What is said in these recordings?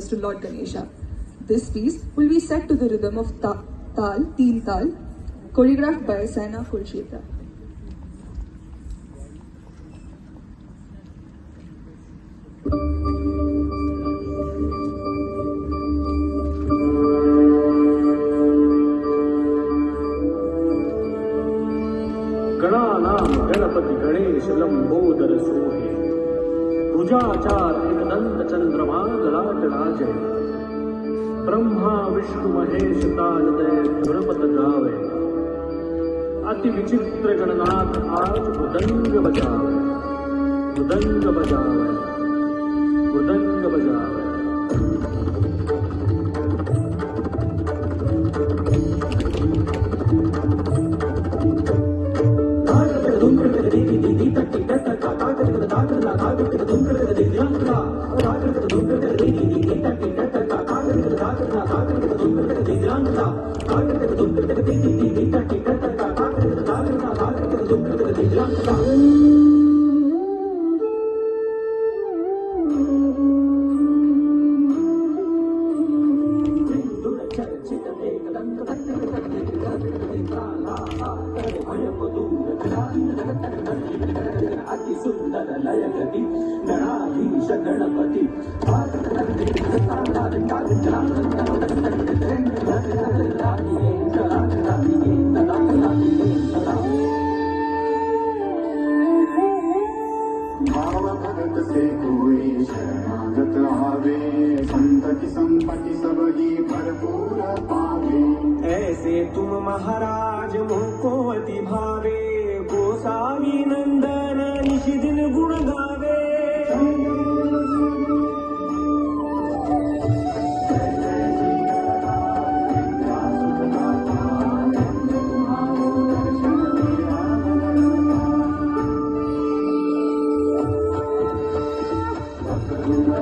to Lord Ganesha. This piece will be set to the rhythm of Teen Tal, choreographed by Saina Kulshetra. गणानाम Ganpati Ganesh Lambodar सोहे पूजाचार एकदंत चंद्रमा गलाटलाजय ब्रह्मा विष्णु महेश तालदय ध्रुपद गावे अति विचित्र गणनाथ आज मृदंग बजावे मृदंग बजावे मृदंग बजावे अति सुंदर लय गति गणाधीश गणपति भाव भगत से कोई शरणागत आवे संतति संपत्ति सब ही भरपूर पावे। ऐसे तुम महाराज मुझको अति भावे गोसावी नंदन निशिदिन गुण गावे।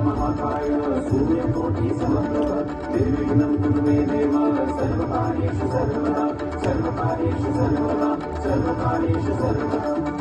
महाकाय सूर्यकोटि समप्रभ निर्विघ्नं कुरु मे देव सर्वकार्येषु सर्वदा सर्वकार्येषु सर्वदा सर्वकार्येषु सर्वदा।